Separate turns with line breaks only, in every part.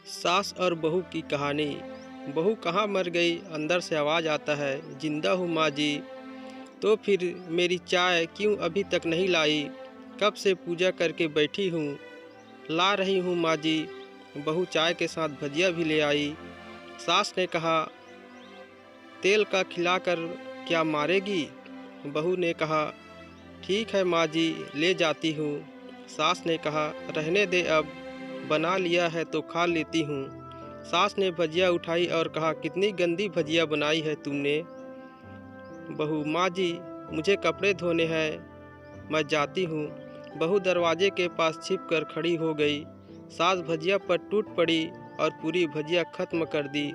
सास और बहू की कहानी। बहू कहाँ मर गई, अंदर से आवाज़ आता है, जिंदा हूँ माँ जी। तो फिर मेरी चाय क्यों अभी तक नहीं लाई? कब से पूजा करके बैठी हूँ, ला रही हूँ माँ जी। बहू चाय के साथ भजिया भी ले आई। सास ने कहा, तेल का खिलाकर क्या मारेगी? बहू ने कहा, ठीक है माँ जी, ले जाती हूँ। सास ने कहा, रहने दे, अब बना लिया है तो खा लेती हूँ। सास ने भजिया उठाई और कहा, कितनी गंदी भजिया बनाई है तुमने। बहू, माँ जी मुझे कपड़े धोने हैं, मैं जाती हूँ। बहू दरवाजे के पास छिप कर खड़ी हो गई। सास भजिया पर टूट पड़ी और पूरी भजिया खत्म कर दी।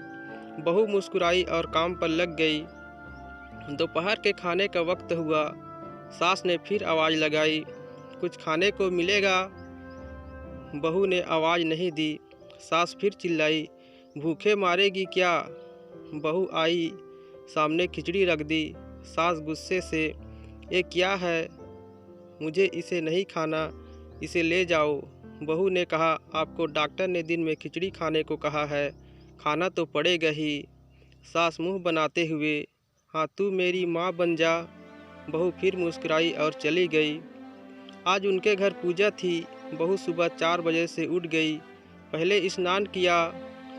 बहू मुस्कुराई और काम पर लग गई। दोपहर के खाने का वक्त हुआ। सास ने फिर आवाज़ लगाई, कुछ खाने को मिलेगा? बहू ने आवाज़ नहीं दी। सास फिर चिल्लाई, भूखे मारेगी क्या? बहू आई, सामने खिचड़ी रख दी। सास गुस्से से, ये क्या है? मुझे इसे नहीं खाना, इसे ले जाओ। बहू ने कहा, आपको डॉक्टर ने दिन में खिचड़ी खाने को कहा है, खाना तो पड़ेगा ही। सास मुंह बनाते हुए, हाँ तू मेरी माँ बन जा। बहू फिर मुस्कुराई और चली गई। आज उनके घर पूजा थी। बहू सुबह 4 बजे से उठ गई। पहले स्नान किया,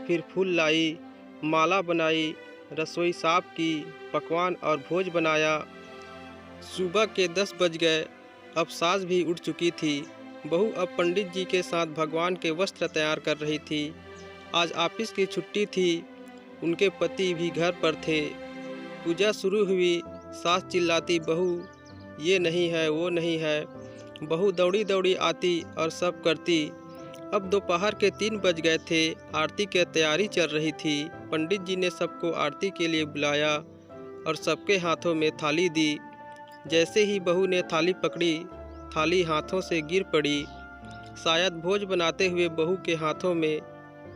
फिर फूल लाई, माला बनाई, रसोई साफ की, पकवान और भोज बनाया। सुबह के 10 बज गए। अब सास भी उठ चुकी थी। बहू अब पंडित जी के साथ भगवान के वस्त्र तैयार कर रही थी। आज ऑफिस की छुट्टी थी। उनके पति भी घर पर थे। पूजा शुरू हुई। सास चिल्लाती, बहू ये नहीं है, वो नहीं है। बहू दौड़ी दौड़ी आती और सब करती। अब दोपहर के 3 बज गए थे। आरती की तैयारी चल रही थी। पंडित जी ने सबको आरती के लिए बुलाया और सबके हाथों में थाली दी। जैसे ही बहू ने थाली पकड़ी, थाली हाथों से गिर पड़ी। शायद भोज बनाते हुए बहू के हाथों में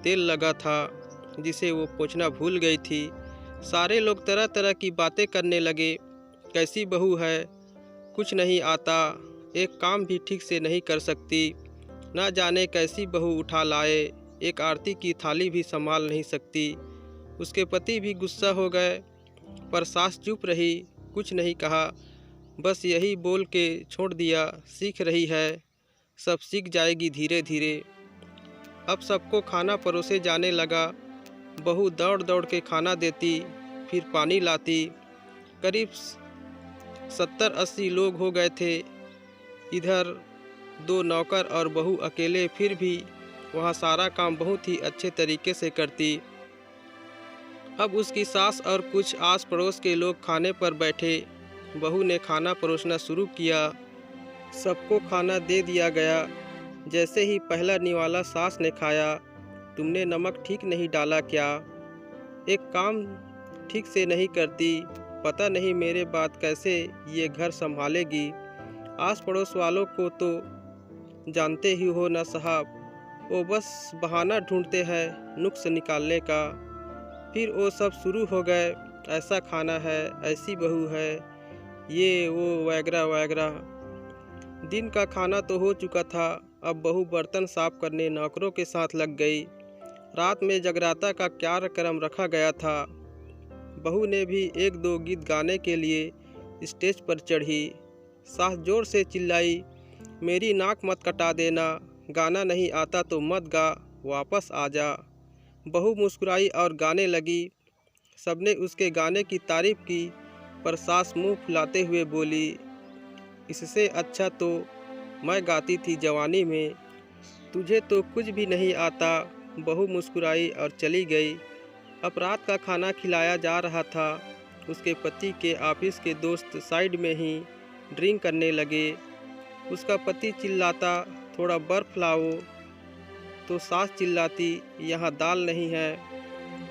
तेल लगा था, जिसे वो पोंछना भूल गई थी। सारे लोग तरह तरह की बातें करने लगे। कैसी बहू है, कुछ नहीं आता, एक काम भी ठीक से नहीं कर सकती, ना जाने कैसी बहू उठा लाए, एक आरती की थाली भी संभाल नहीं सकती। उसके पति भी गुस्सा हो गए, पर सास चुप रही, कुछ नहीं कहा, बस यही बोल के छोड़ दिया, सीख रही है, सब सीख जाएगी धीरे धीरे। अब सबको खाना परोसे जाने लगा। बहू दौड़ दौड़ के खाना देती, फिर पानी लाती। करीब 70-80 लोग हो गए थे। इधर 2 नौकर और बहू अकेले, फिर भी वहाँ सारा काम बहुत ही अच्छे तरीके से करती। अब उसकी सास और कुछ आस पड़ोस के लोग खाने पर बैठे। बहू ने खाना परोसना शुरू किया। सबको खाना दे दिया गया। जैसे ही पहला निवाला सास ने खाया, तुमने नमक ठीक नहीं डाला क्या? एक काम ठीक से नहीं करती, पता नहीं मेरे बाद कैसे ये घर संभालेगी। आस पड़ोस वालों को तो जानते ही हो ना साहब, वो बस बहाना ढूंढते हैं नुक्स निकालने का। फिर वो सब शुरू हो गए, ऐसा खाना है, ऐसी बहू है, ये वो वगैरह वगैरह। दिन का खाना तो हो चुका था। अब बहू बर्तन साफ करने नौकरों के साथ लग गई। रात में जगराता का कार्यक्रम रखा गया था। बहू ने भी 1-2 गीत गाने के लिए स्टेज पर चढ़ी। सास जोर से चिल्लाई, मेरी नाक मत कटा देना, गाना नहीं आता तो मत गा, वापस आ जा। बहू मुस्कुराई और गाने लगी। सबने उसके गाने की तारीफ की, पर सास मुंह फुलाते हुए बोली, इससे अच्छा तो मैं गाती थी जवानी में, तुझे तो कुछ भी नहीं आता। बहू मुस्कुराई और चली गई। अब रात का खाना खिलाया जा रहा था। उसके पति के ऑफिस के दोस्त साइड में ही ड्रिंक करने लगे। उसका पति चिल्लाता, थोड़ा बर्फ लाओ, तो सास चिल्लाती, यहाँ दाल नहीं है।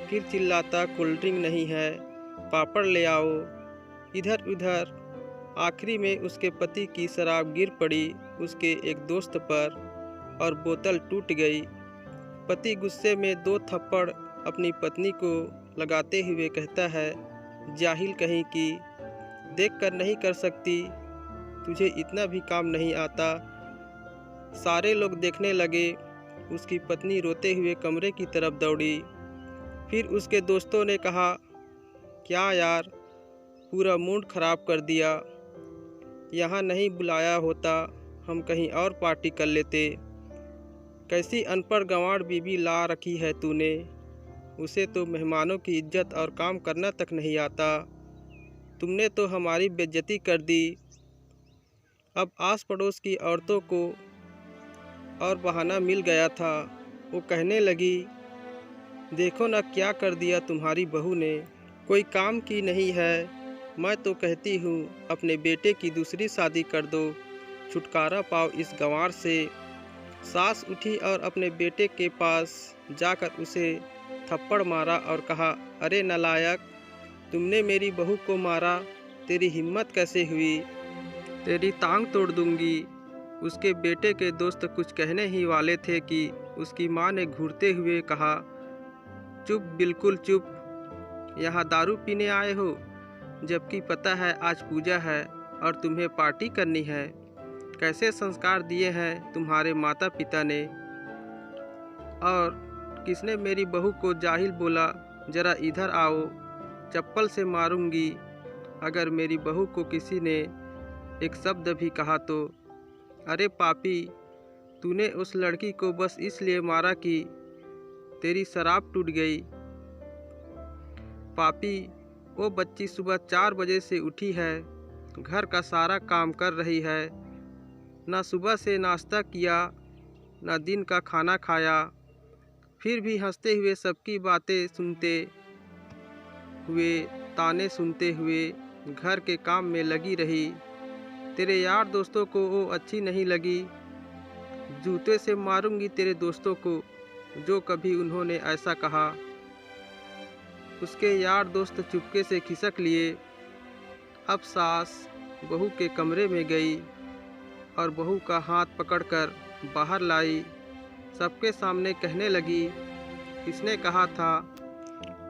फिर चिल्लाता, कोल्ड ड्रिंक नहीं है, पापड़ ले आओ। इधर उधर आखिरी में उसके पति की शराब गिर पड़ी उसके एक दोस्त पर और बोतल टूट गई। पति गुस्से में 2 थप्पड़ अपनी पत्नी को लगाते हुए कहता है, जाहिल कहीं की, देख कर नहीं कर सकती, तुझे इतना भी काम नहीं आता। सारे लोग देखने लगे। उसकी पत्नी रोते हुए कमरे की तरफ दौड़ी। फिर उसके दोस्तों ने कहा, क्या यार, पूरा मूड खराब कर दिया। यहाँ नहीं बुलाया होता, हम कहीं और पार्टी कर लेते। कैसी अनपढ़ गंवार बीवी ला रखी है तूने। उसे तो मेहमानों की इज्जत और काम करना तक नहीं आता। तुमने तो हमारी बेइज्जती कर दी। अब आस पड़ोस की औरतों को और बहाना मिल गया था। वो कहने लगी, देखो ना क्या कर दिया तुम्हारी बहू ने, कोई काम की नहीं है। मैं तो कहती हूँ अपने बेटे की दूसरी शादी कर दो, छुटकारा पाओ इस गंवार से। सास उठी और अपने बेटे के पास जाकर उसे थप्पड़ मारा और कहा, अरे नालायक, तुमने मेरी बहू को मारा, तेरी हिम्मत कैसे हुई, तेरी टांग तोड़ दूंगी। उसके बेटे के दोस्त कुछ कहने ही वाले थे कि उसकी माँ ने घूरते हुए कहा, चुप, बिल्कुल चुप। यहाँ दारू पीने आए हो, जबकि पता है आज पूजा है और तुम्हें पार्टी करनी है। कैसे संस्कार दिए हैं तुम्हारे माता पिता ने। और किसने मेरी बहू को जाहिल बोला, जरा इधर आओ, चप्पल से मारूंगी अगर मेरी बहू को किसी ने एक शब्द भी कहा तो। अरे पापी, तूने उस लड़की को बस इसलिए मारा कि तेरी शराब टूट गई। पापी, वो बच्ची सुबह 4 बजे से उठी है, घर का सारा काम कर रही है, ना सुबह से नाश्ता किया, ना दिन का खाना खाया, फिर भी हंसते हुए सबकी बातें सुनते हुए, ताने सुनते हुए घर के काम में लगी रही। तेरे यार दोस्तों को वो अच्छी नहीं लगी। जूते से मारूंगी तेरे दोस्तों को जो कभी उन्होंने ऐसा कहा। उसके यार दोस्त चुपके से खिसक लिए। अब सास बहू के कमरे में गई और बहू का हाथ पकड़कर बाहर लाई। सबके सामने कहने लगी, किसने कहा था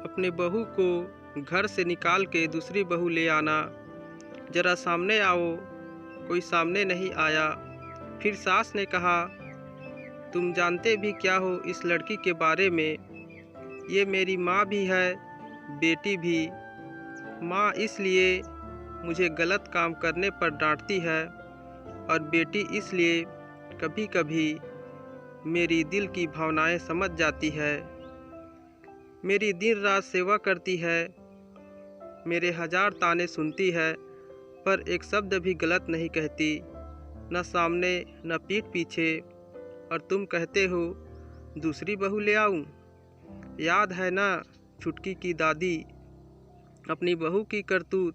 अपने बहू को घर से निकाल के दूसरी बहू ले आना, जरा सामने आओ। कोई सामने नहीं आया। फिर सास ने कहा, तुम जानते भी क्या हो इस लड़की के बारे में। ये मेरी माँ भी है, बेटी भी। माँ इसलिए मुझे गलत काम करने पर डांटती है और बेटी इसलिए कभी कभी मेरी दिल की भावनाएं समझ जाती है। मेरी दिन रात सेवा करती है, मेरे 1000 ताने सुनती है, पर एक शब्द भी गलत नहीं कहती, न सामने न पीठ पीछे। और तुम कहते हो दूसरी बहू ले आऊं। याद है ना छुटकी की दादी, अपनी बहू की करतूत।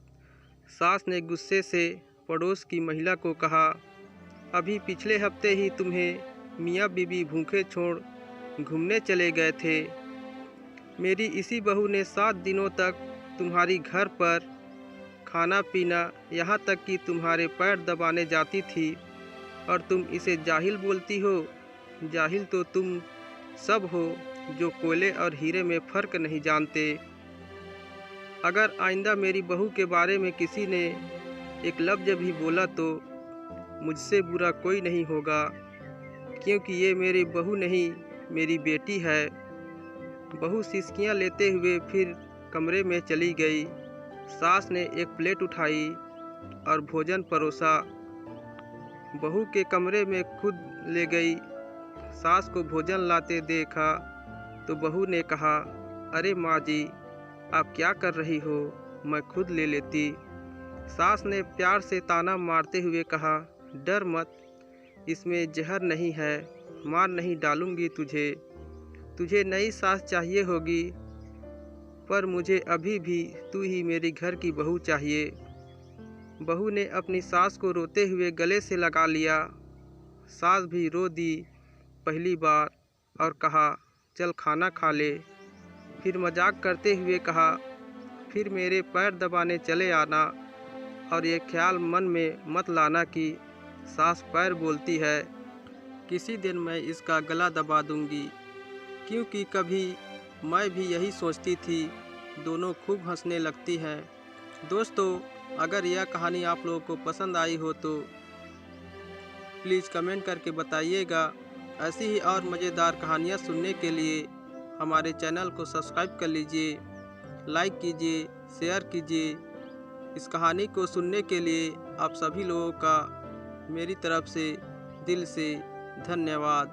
सास ने गुस्से से पड़ोस की महिला को कहा, अभी पिछले हफ्ते ही तुम्हें मियाँ बीबी भूखे छोड़ घूमने चले गए थे। मेरी इसी बहू ने 7 दिनों तक तुम्हारी घर पर खाना पीना, यहाँ तक कि तुम्हारे पैर दबाने जाती थी, और तुम इसे जाहिल बोलती हो। जाहिल तो तुम सब हो जो कोयले और हीरे में फ़र्क नहीं जानते। अगर आइंदा मेरी बहू के बारे में किसी ने एक लफ्ज़ भी बोला तो मुझसे बुरा कोई नहीं होगा, क्योंकि ये मेरी बहू नहीं, मेरी बेटी है। बहू सिसकियाँ लेते हुए फिर कमरे में चली गई। सास ने एक प्लेट उठाई और भोजन परोसा। बहू के कमरे में खुद ले गई। सास को भोजन लाते देखा तो बहू ने कहा, अरे माँ जी, आप क्या कर रही हो, मैं खुद ले लेती। सास ने प्यार से ताना मारते हुए कहा, डर मत, इसमें जहर नहीं है, मार नहीं डालूंगी तुझे। तुझे नई सास चाहिए होगी, पर मुझे अभी भी तू ही मेरी घर की बहू चाहिए। बहू ने अपनी सास को रोते हुए गले से लगा लिया। सास भी रो दी पहली बार और कहा, चल खाना खा ले। फिर मजाक करते हुए कहा, फिर मेरे पैर दबाने चले आना, और ये ख्याल मन में मत लाना कि सास पैर बोलती है। किसी दिन मैं इसका गला दबा दूंगी, क्योंकि कभी मैं भी यही सोचती थी। दोनों खूब हंसने लगती हैं। दोस्तों, अगर यह कहानी आप लोगों को पसंद आई हो तो प्लीज़ कमेंट करके बताइएगा। ऐसी ही और मज़ेदार कहानियाँ सुनने के लिए हमारे चैनल को सब्सक्राइब कर लीजिए, लाइक कीजिए, शेयर कीजिए। इस कहानी को सुनने के लिए आप सभी लोगों का मेरी तरफ से दिल से धन्यवाद।